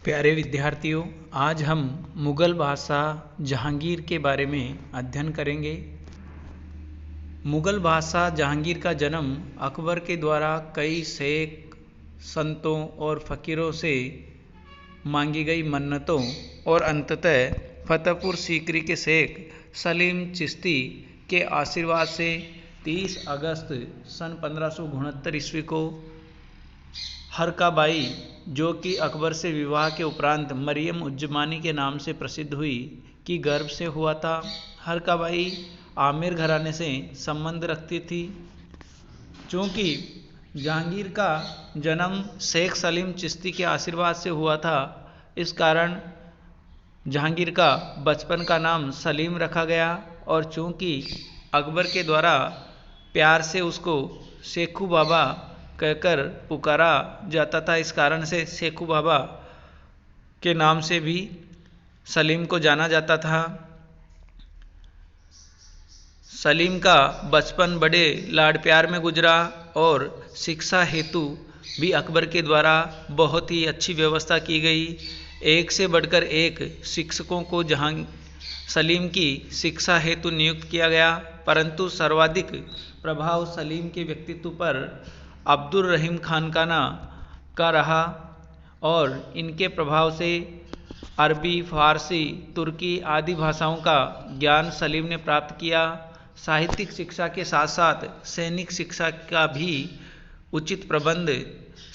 प्यारे विद्यार्थियों, आज हम मुग़ल बादशाह जहांगीर के बारे में अध्ययन करेंगे। मुग़ल बादशाह जहांगीर का जन्म अकबर के द्वारा कई शेख, संतों और फ़कीरों से मांगी गई मन्नतों और अंततः फतेहपुर सीकरी के शेख सलीम चिश्ती के आशीर्वाद से 30 अगस्त सन 1569 ईस्वी को हरकाबाई, जो कि अकबर से विवाह के उपरांत मरियम उज़्ज़मानी के नाम से प्रसिद्ध हुई, की गर्भ से हुआ था। हरकाबाई आमिर घराने से संबंध रखती थी। चूँकि जहांगीर का जन्म शेख सलीम चिश्ती के आशीर्वाद से हुआ था, इस कारण जहांगीर का बचपन का नाम सलीम रखा गया और चूँकि अकबर के द्वारा प्यार से उसको शेखू बाबा कहकर पुकारा जाता था, इस कारण से शेखू बाबा के नाम से भी सलीम को जाना जाता था। सलीम का बचपन बड़े लाड प्यार में गुजरा और शिक्षा हेतु भी अकबर के द्वारा बहुत ही अच्छी व्यवस्था की गई। एक से बढ़कर एक शिक्षकों को सलीम की शिक्षा हेतु नियुक्त किया गया, परंतु सर्वाधिक प्रभाव सलीम के व्यक्तित्व पर अब्दुल रहीम खानकाना का रहा और इनके प्रभाव से अरबी, फारसी, तुर्की आदि भाषाओं का ज्ञान सलीम ने प्राप्त किया। साहित्यिक शिक्षा के साथ साथ सैनिक शिक्षा का भी उचित प्रबंध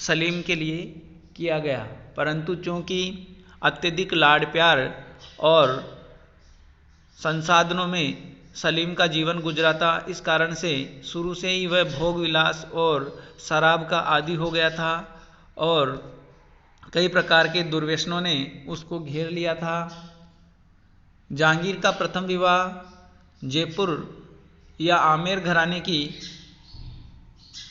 सलीम के लिए किया गया, परंतु चूँकि अत्यधिक लाड प्यार और संसाधनों में सलीम का जीवन गुजरा था, इस कारण से शुरू से ही वह भोग विलास और शराब का आदी हो गया था और कई प्रकार के दुर्व्यसनों ने उसको घेर लिया था। जहांगीर का प्रथम विवाह जयपुर या आमेर घराने की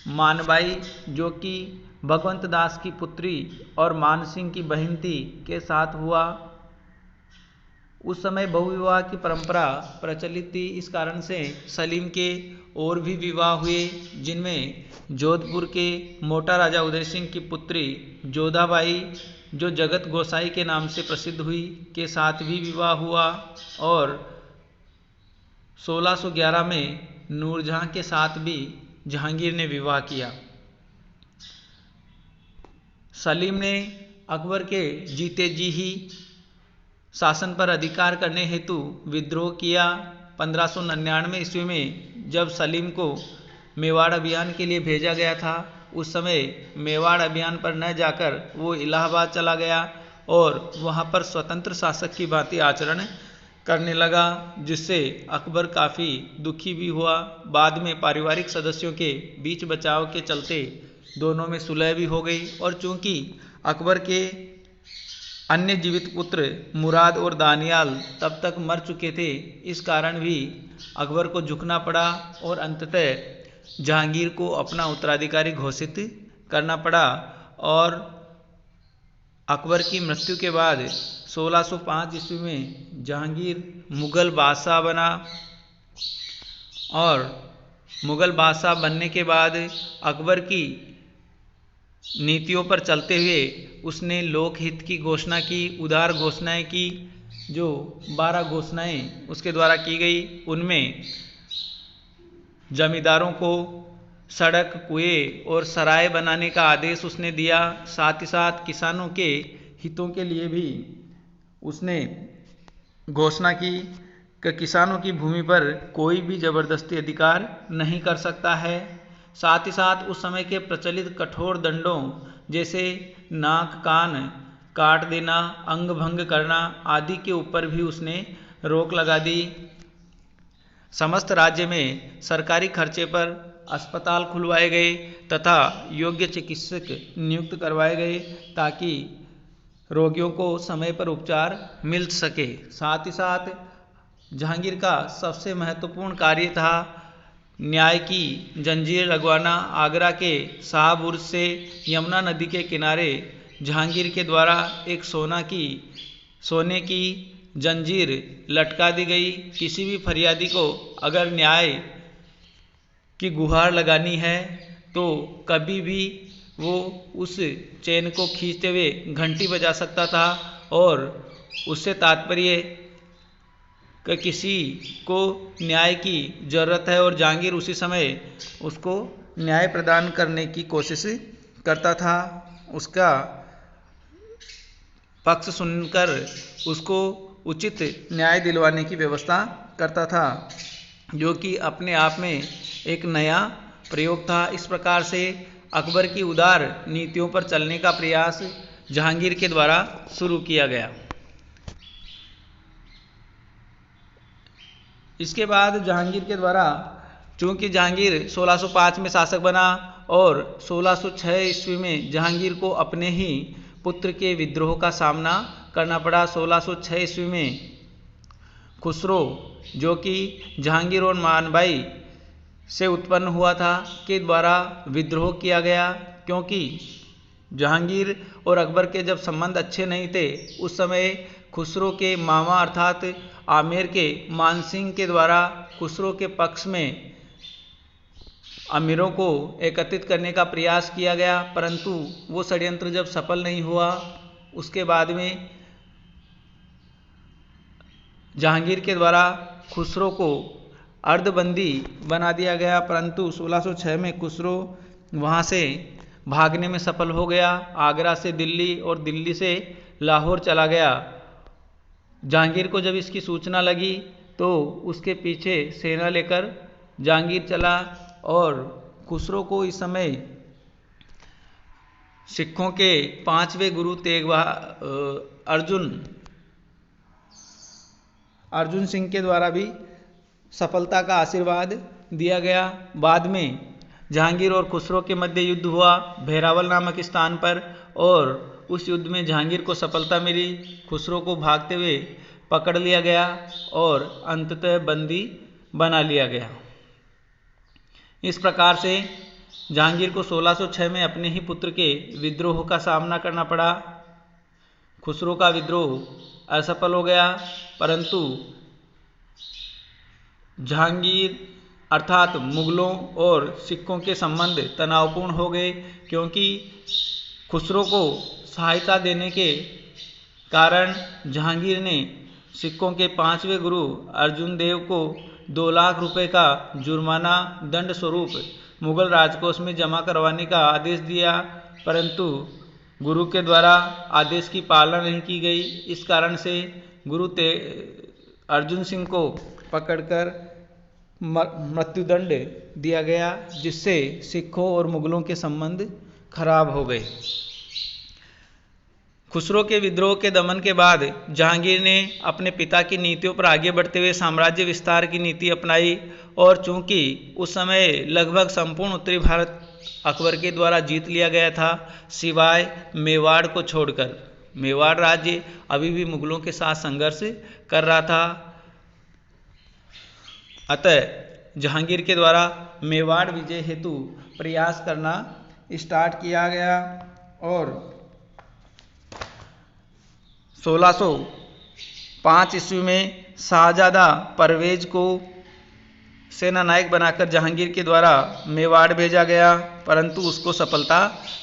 मानबाई, जो कि भगवंत दास की पुत्री और मान सिंह की बहन थी, के साथ हुआ। उस समय बहुविवाह की परंपरा प्रचलित थी, इस कारण से सलीम के और भी विवाह हुए, जिनमें जोधपुर के मोटा राजा उदय सिंह की पुत्री जोधाबाई, जो जगत गोसाई के नाम से प्रसिद्ध हुई, के साथ भी विवाह हुआ और 1611 में नूरजहां के साथ भी जहांगीर ने विवाह किया। सलीम ने अकबर के जीते जी ही शासन पर अधिकार करने हेतु विद्रोह किया। 1599 ईस्वी में जब सलीम को मेवाड़ अभियान के लिए भेजा गया था, उस समय मेवाड़ अभियान पर न जाकर वो इलाहाबाद चला गया और वहाँ पर स्वतंत्र शासक की भांति आचरण करने लगा, जिससे अकबर काफ़ी दुखी भी हुआ। बाद में पारिवारिक सदस्यों के बीच बचाव के चलते दोनों में सुलह भी हो गई और चूँकि अकबर के अन्य जीवित पुत्र मुराद और दानियाल तब तक मर चुके थे, इस कारण भी अकबर को झुकना पड़ा और अंततः जहांगीर को अपना उत्तराधिकारी घोषित करना पड़ा और अकबर की मृत्यु के बाद 1605 ईस्वी में जहांगीर मुग़ल बादशाह बना और मुग़ल बादशाह बनने के बाद अकबर की नीतियों पर चलते हुए उसने लोकहित की घोषणा की, उदार घोषणाएं की। जो 12 घोषणाएं उसके द्वारा की गई, उनमें जमींदारों को सड़क, कुएं और सराय बनाने का आदेश उसने दिया। साथ ही साथ किसानों के हितों के लिए भी उसने घोषणा की कि किसानों की भूमि पर कोई भी ज़बरदस्ती अधिकार नहीं कर सकता है। साथ ही साथ उस समय के प्रचलित कठोर दंडों जैसे नाक कान काट देना, अंग भंग करना आदि के ऊपर भी उसने रोक लगा दी। समस्त राज्य में सरकारी खर्चे पर अस्पताल खुलवाए गए तथा योग्य चिकित्सक नियुक्त करवाए गए ताकि रोगियों को समय पर उपचार मिल सके। साथ ही साथ जहांगीर का सबसे महत्वपूर्ण कार्य था न्याय की जंजीर लगवाना। आगरा के शाहबुर्ज से यमुना नदी के किनारे जहांगीर के द्वारा एक सोने की जंजीर लटका दी गई। किसी भी फरियादी को अगर न्याय की गुहार लगानी है तो कभी भी वो उस चेन को खींचते हुए घंटी बजा सकता था और उससे तात्पर्य कि किसी को न्याय की ज़रूरत है और जहांगीर उसी समय उसको न्याय प्रदान करने की कोशिश करता था, उसका पक्ष सुनकर उसको उचित न्याय दिलवाने की व्यवस्था करता था, जो कि अपने आप में एक नया प्रयोग था। इस प्रकार से अकबर की उदार नीतियों पर चलने का प्रयास जहांगीर के द्वारा शुरू किया गया। इसके बाद जहांगीर के द्वारा, चूँकि जहांगीर 1605 में शासक बना और 1606 ईस्वी में जहांगीर को अपने ही पुत्र के विद्रोह का सामना करना पड़ा। 1606 ईस्वी में खुसरो, जो कि जहांगीर और मानबाई से उत्पन्न हुआ था, के द्वारा विद्रोह किया गया, क्योंकि जहांगीर और अकबर के जब संबंध अच्छे नहीं थे, उस समय खुसरो के मामा अर्थात आमेर के मानसिंह के द्वारा खुसरो के पक्ष में अमीरों को एकत्रित करने का प्रयास किया गया, परंतु वो षड्यंत्र जब सफल नहीं हुआ, उसके बाद में जहांगीर के द्वारा खुसरो को अर्धबंदी बना दिया गया, परंतु 1606 में खुसरो वहाँ से भागने में सफल हो गया। आगरा से दिल्ली और दिल्ली से लाहौर चला गया। जहांगीर को जब इसकी सूचना लगी तो उसके पीछे सेना लेकर जहांगीर चला और खुसरो को इस समय सिखों के 5वें गुरु अर्जुन सिंह के द्वारा भी सफलता का आशीर्वाद दिया गया। बाद में जहांगीर और खुसरो के मध्य युद्ध हुआ भेरावल नामक स्थान पर, और उस युद्ध में जहांगीर को सफलता मिली। खुसरो को भागते हुए पकड़ लिया गया और अंततः बंदी बना लिया गया। इस प्रकार से जहांगीर को 1606 में अपने ही पुत्र के विद्रोह का सामना करना पड़ा। खुसरो का विद्रोह असफल हो गया, परंतु जहांगीर अर्थात मुगलों और सिखों के संबंध तनावपूर्ण हो गए, क्योंकि खुसरो को सहायता देने के कारण जहांगीर ने सिखों के 5वें गुरु अर्जुन देव को 2 लाख रुपए का जुर्माना दंड स्वरूप मुगल राजकोष में जमा करवाने का आदेश दिया, परंतु गुरु के द्वारा आदेश की पालना नहीं की गई। इस कारण से गुरु अर्जुन सिंह को पकड़कर मृत्युदंड दिया गया, जिससे सिखों और मुगलों के संबंध खराब हो गए। खुसरो के विद्रोह के दमन के बाद जहांगीर ने अपने पिता की नीतियों पर आगे बढ़ते हुए साम्राज्य विस्तार की नीति अपनाई, और चूंकि उस समय लगभग संपूर्ण उत्तरी भारत अकबर के द्वारा जीत लिया गया था, सिवाय मेवाड़ को छोड़कर। मेवाड़ राज्य अभी भी मुगलों के साथ संघर्ष कर रहा था, अतः जहांगीर के द्वारा मेवाड़ विजय हेतु प्रयास करना स्टार्ट किया गया, और 1605 ईस्वी में शाहजादा परवेज को सेना नायक बनाकर जहांगीर के द्वारा मेवाड़ भेजा गया, परंतु उसको सफलता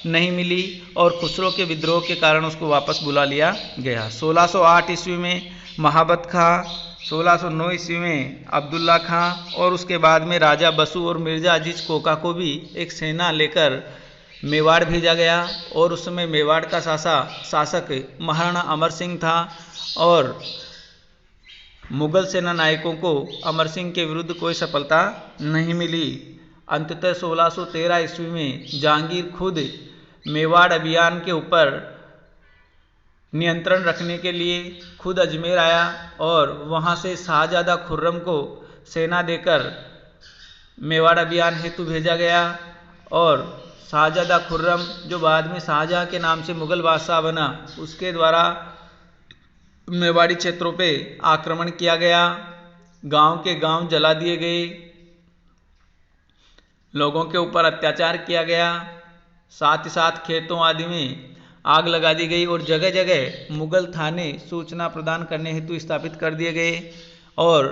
नहीं मिली और खुसरो के विद्रोह के कारण उसको वापस बुला लिया गया। 1608 ईस्वी में महाबत खां, 1609 ईस्वी में अब्दुल्ला खां, और उसके बाद में राजा बसु और मिर्जा अजीज कोका को भी एक सेना लेकर मेवाड़ भेजा गया, और उस समय मेवाड़ का शासक महाराणा अमर सिंह था, और मुगल सेना नायकों को अमर सिंह के विरुद्ध कोई सफलता नहीं मिली। अंततः 1613 ईस्वी में जहांगीर खुद मेवाड़ अभियान के ऊपर नियंत्रण रखने के लिए खुद अजमेर आया, और वहां से शाहजादा खुर्रम को सेना देकर मेवाड़ अभियान हेतु भेजा गया, और शाहजादा खुर्रम, जो बाद में शाहजहां के नाम से मुगल बादशाह बना, उसके द्वारा मेवाड़ी क्षेत्रों पे आक्रमण किया गया, गांव के गांव जला दिए गए, लोगों के ऊपर अत्याचार किया गया, साथ ही साथ खेतों आदि में आग लगा दी गई, और जगह जगह मुगल थाने सूचना प्रदान करने हेतु स्थापित कर दिए गए। और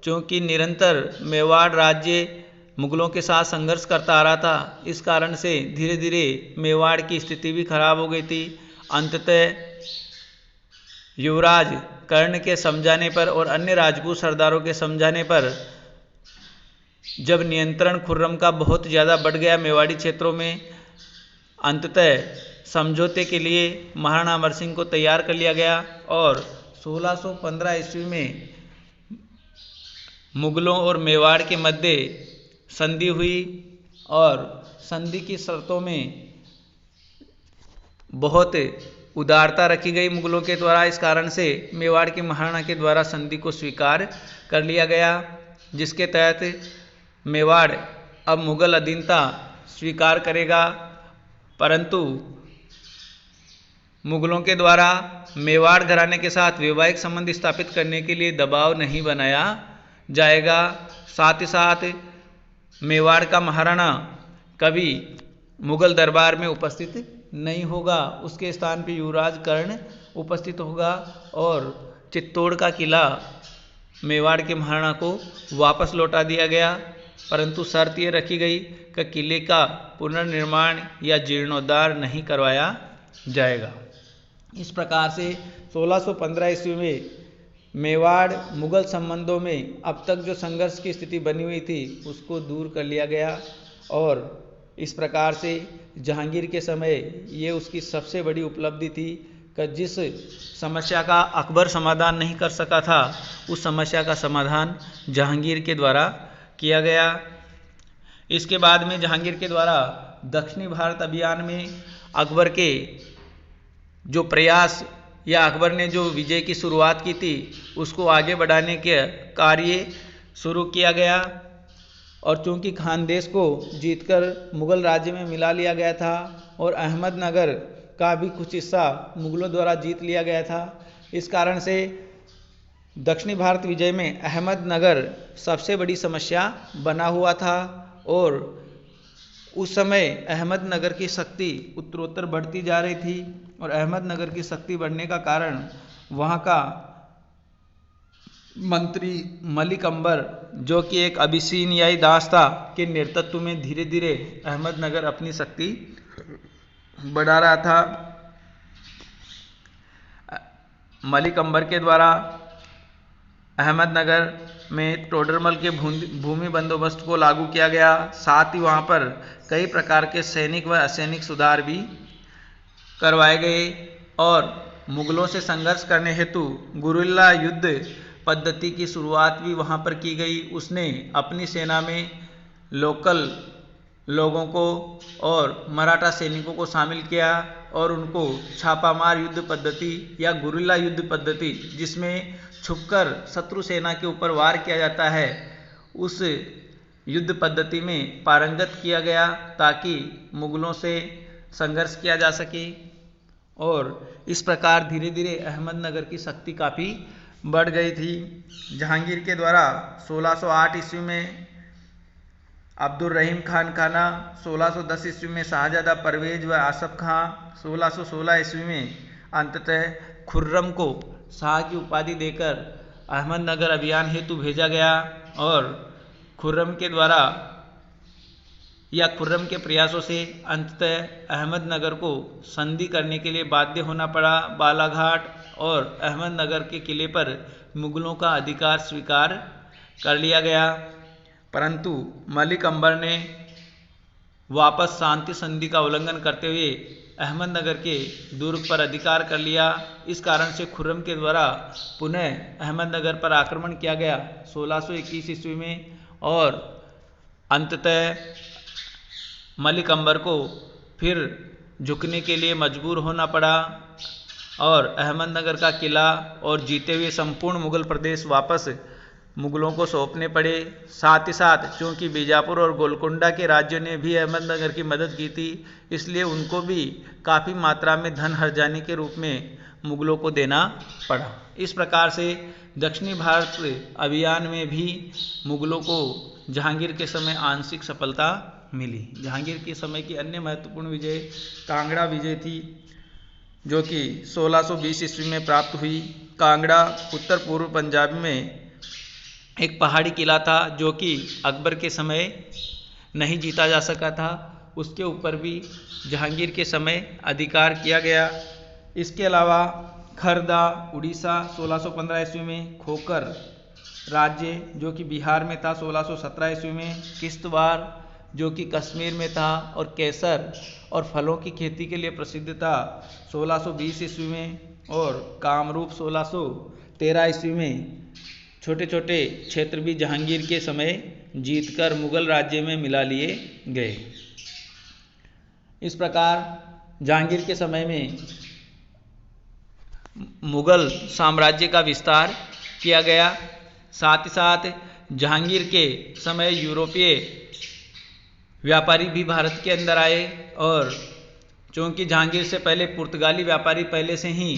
चूँकि निरंतर मेवाड़ राज्य मुगलों के साथ संघर्ष करता आ रहा था। इस कारण से धीरे धीरे मेवाड़ की स्थिति भी खराब हो गई थी। अंततः युवराज कर्ण के समझाने पर और अन्य राजपूत सरदारों के समझाने पर जब नियंत्रण खुर्रम का बहुत ज़्यादा बढ़ गया मेवाड़ी क्षेत्रों में, अंततः समझौते के लिए महाराणा अमर सिंह को तैयार कर लिया गया और 1615 ईस्वी में मुगलों और मेवाड़ के मध्य संधि हुई और संधि की शर्तों में बहुत उदारता रखी गई मुगलों के द्वारा। इस कारण से मेवाड़ के महाराणा के द्वारा संधि को स्वीकार कर लिया गया, जिसके तहत मेवाड़ अब मुगल अधीनता स्वीकार करेगा। परंतु मुगलों के द्वारा मेवाड़ घराने के साथ वैवाहिक संबंध स्थापित करने के लिए दबाव नहीं बनाया जाएगा। साथ ही साथ मेवाड़ का महाराणा कभी मुगल दरबार में उपस्थित नहीं होगा, उसके स्थान पर युवराज कर्ण उपस्थित होगा और चित्तौड़ का किला मेवाड़ के महाराणा को वापस लौटा दिया गया। परंतु शर्त ये रखी गई कि किले का पुनर्निर्माण या जीर्णोद्धार नहीं करवाया जाएगा। इस प्रकार से 1615 ईस्वी में मेवाड़ मुगल संबंधों में अब तक जो संघर्ष की स्थिति बनी हुई थी उसको दूर कर लिया गया और इस प्रकार से जहांगीर के समय ये उसकी सबसे बड़ी उपलब्धि थी कि जिस समस्या का अकबर समाधान नहीं कर सका था उस समस्या का समाधान जहांगीर के द्वारा किया गया। इसके बाद में जहांगीर के द्वारा दक्षिणी भारत अभियान में अकबर के जो प्रयास या अकबर ने जो विजय की शुरुआत की थी उसको आगे बढ़ाने के कार्य शुरू किया गया और चूंकि खानदेश को जीतकर मुगल राज्य में मिला लिया गया था और अहमदनगर का भी कुछ हिस्सा मुगलों द्वारा जीत लिया गया था, इस कारण से दक्षिणी भारत विजय में अहमदनगर सबसे बड़ी समस्या बना हुआ था और उस समय अहमदनगर की शक्ति उत्तरोत्तर बढ़ती जा रही थी और अहमदनगर की शक्ति बढ़ने का कारण वहाँ का मंत्री मलिक अंबर, जो कि एक अबिसीनियाई दास था, के नेतृत्व में धीरे धीरे अहमदनगर अपनी शक्ति बढ़ा रहा था। मलिक अंबर के द्वारा अहमदनगर में टोडरमल के भूमि बंदोबस्त को लागू किया गया। साथ ही वहाँ पर कई प्रकार के सैनिक व असैनिक सुधार भी करवाए गए और मुगलों से संघर्ष करने हेतु गुरिल्ला युद्ध पद्धति की शुरुआत भी वहाँ पर की गई। उसने अपनी सेना में लोकल लोगों को और मराठा सैनिकों को शामिल किया और उनको छापामार युद्ध पद्धति या गुरिल्ला युद्ध पद्धति, जिसमें छुपकर शत्रु सेना के ऊपर वार किया जाता है, उस युद्ध पद्धति में पारंगत किया गया ताकि मुगलों से संघर्ष किया जा सके। और इस प्रकार धीरे धीरे अहमदनगर की शक्ति काफ़ी बढ़ गई थी। जहांगीर के द्वारा 1608 ईस्वी में अब्दुल रहीम खान खाना, 1610 ईस्वी में शाहजादा परवेज व आसफ खां, 1616 ईस्वी में अंततः खुर्रम को शाह की उपाधि देकर अहमदनगर अभियान हेतु भेजा गया और खुर्रम के द्वारा या खुर्रम के प्रयासों से अंततः अहमदनगर को संधि करने के लिए बाध्य होना पड़ा। बालाघाट और अहमदनगर के किले पर मुगलों का अधिकार स्वीकार कर लिया गया, परंतु मलिक अंबर ने वापस शांति संधि का उल्लंघन करते हुए अहमदनगर के दुर्ग पर अधिकार कर लिया। इस कारण से खुर्रम के द्वारा पुनः अहमदनगर पर आक्रमण किया गया 1621 ईस्वी में और अंततः मलिक अंबर को फिर झुकने के लिए मजबूर होना पड़ा और अहमदनगर का किला और जीते हुए संपूर्ण मुगल प्रदेश वापस मुगलों को सौंपने पड़े। साथ ही साथ चूँकि बीजापुर और गोलकुंडा के राज्यों ने भी अहमदनगर की मदद की थी, इसलिए उनको भी काफ़ी मात्रा में धन हर्जाने के रूप में मुगलों को देना पड़ा। इस प्रकार से दक्षिणी भारत अभियान में भी मुगलों को जहांगीर के समय आंशिक सफलता मिली। जहांगीर के समय की अन्य महत्वपूर्ण विजय कांगड़ा विजय थी, जो कि 1620 ईस्वी में प्राप्त हुई। कांगड़ा उत्तर पूर्व पंजाब में एक पहाड़ी किला था जो कि अकबर के समय नहीं जीता जा सका था, उसके ऊपर भी जहांगीर के समय अधिकार किया गया। इसके अलावा खरदा उड़ीसा 1615 ईस्वी में, खोकर राज्य जो कि बिहार में था 1617 ईस्वी में, किश्तवाड़ जो कि कश्मीर में था, और केसर और फलों की खेती के लिए प्रसिद्ध था 1620 ईस्वी में, और कामरूप 1613 ईस्वी में। छोटे छोटे क्षेत्र भी जहांगीर के समय जीतकर मुगल राज्य में मिला लिए गए। इस प्रकार जहांगीर के समय में मुगल साम्राज्य का विस्तार किया गया। साथ ही साथ जहांगीर के समय यूरोपीय व्यापारी भी भारत के अंदर आए, और चूँकि जहांगीर से पहले पुर्तगाली व्यापारी पहले से ही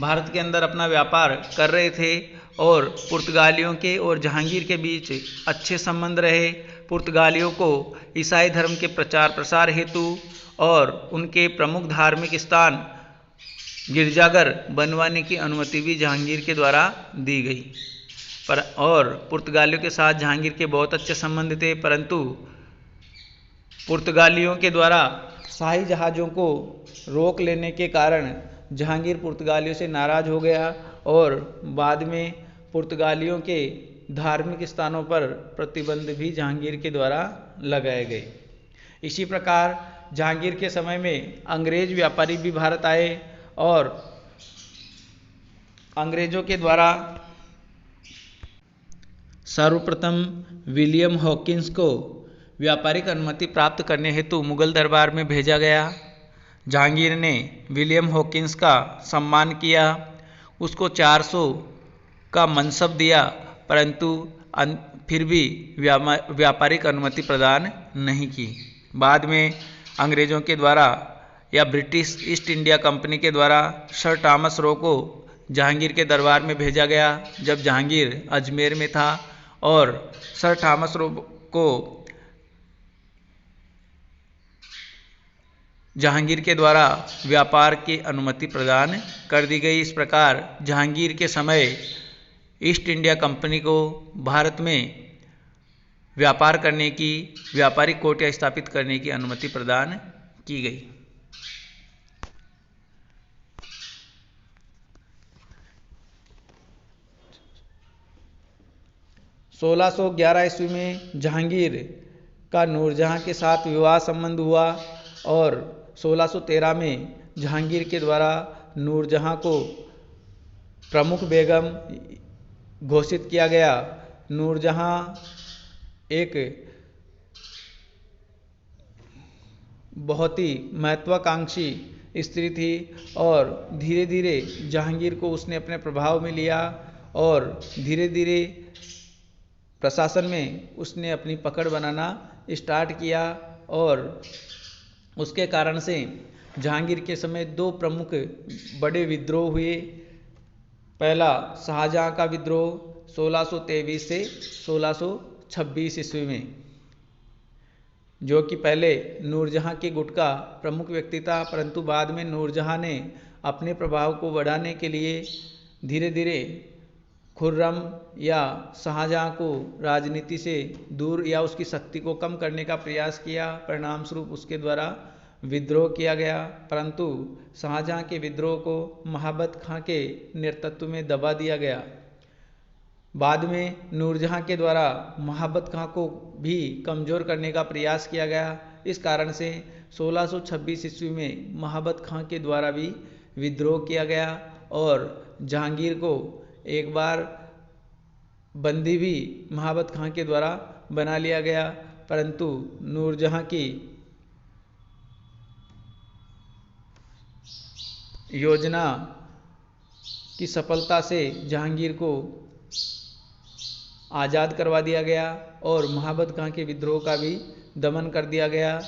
भारत के अंदर अपना व्यापार कर रहे थे, और पुर्तगालियों के और जहांगीर के बीच अच्छे संबंध रहे। पुर्तगालियों को ईसाई धर्म के प्रचार प्रसार हेतु और उनके प्रमुख धार्मिक स्थान गिरजाघर बनवाने की अनुमति भी जहांगीर के द्वारा दी गई। और पुर्तगालियों के साथ जहांगीर के बहुत अच्छे संबंध थे, परंतु पुर्तगालियों के द्वारा शाही जहाज़ों को रोक लेने के कारण जहांगीर पुर्तगालियों से नाराज़ हो गया, और बाद में पुर्तगालियों के धार्मिक स्थानों पर प्रतिबंध भी जहांगीर के द्वारा लगाए गए। इसी प्रकार जहांगीर के समय में अंग्रेज व्यापारी भी भारत आए, और अंग्रेजों के द्वारा सर्वप्रथम विलियम हॉकिंस को व्यापारिक अनुमति प्राप्त करने हेतु मुगल दरबार में भेजा गया। जहांगीर ने विलियम हॉकिंस का सम्मान किया, उसको 400 का मनसब दिया, परंतु फिर भी व्यापारिक अनुमति प्रदान नहीं की। बाद में अंग्रेज़ों के द्वारा या ब्रिटिश ईस्ट इंडिया कंपनी के द्वारा सर थॉमस रो को जहांगीर के दरबार में भेजा गया, जब जहांगीर अजमेर में था, और सर थॉमस रो को जहांगीर के द्वारा व्यापार की अनुमति प्रदान कर दी गई। इस प्रकार जहांगीर के समय ईस्ट इंडिया कंपनी को भारत में व्यापार करने की, व्यापारिक कोटियाँ स्थापित करने की अनुमति प्रदान की गई। सोलह सौ 11 ईस्वी में जहांगीर का नूरजहां के साथ विवाह संबंध हुआ, और 1613 में जहांगीर के द्वारा नूरजहां को प्रमुख बेगम घोषित किया गया। नूरजहां एक बहुत ही महत्वाकांक्षी स्त्री थी, और धीरे धीरे जहांगीर को उसने अपने प्रभाव में लिया, और धीरे धीरे प्रशासन में उसने अपनी पकड़ बनाना स्टार्ट किया, और उसके कारण से जहांगीर के समय 2 प्रमुख बड़े विद्रोह हुए। पहला शाहजहां का विद्रोह 1623 से 1626 ईस्वी में, जो कि पहले नूरजहां के गुट का प्रमुख व्यक्ति था, परंतु बाद में नूरजहां ने अपने प्रभाव को बढ़ाने के लिए धीरे धीरे खुर्रम या शाहजहां को राजनीति से दूर या उसकी शक्ति को कम करने का प्रयास किया। परिणाम स्वरूप उसके द्वारा विद्रोह किया गया, परंतु शाहजहां के विद्रोह को महाबत खां के नेतृत्व में दबा दिया गया। बाद में नूरजहां के द्वारा महाबत खां को भी कमज़ोर करने का प्रयास किया गया। इस कारण से 1626 ईस्वी में महाबत खां के द्वारा भी विद्रोह किया गया, और जहांगीर को एक बार बंदी भी महाबत खां के द्वारा बना लिया गया, परंतु नूरजहां की योजना की सफलता से जहांगीर को आज़ाद करवा दिया गया, और महाबत खां के विद्रोह का भी दमन कर दिया गया।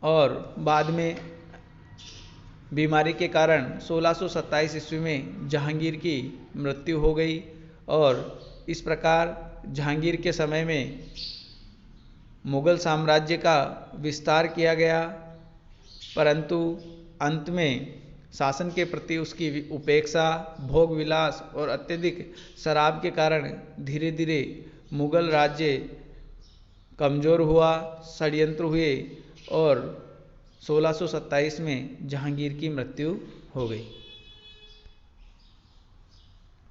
और बाद में बीमारी के कारण 1627 ईस्वी में जहांगीर की मृत्यु हो गई, और इस प्रकार जहांगीर के समय में मुगल साम्राज्य का विस्तार किया गया, परंतु अंत में शासन के प्रति उसकी उपेक्षा, भोग विलास और अत्यधिक शराब के कारण धीरे धीरे मुगल राज्य कमज़ोर हुआ, षड्यंत्र हुए और 1627 में जहांगीर की मृत्यु हो गई।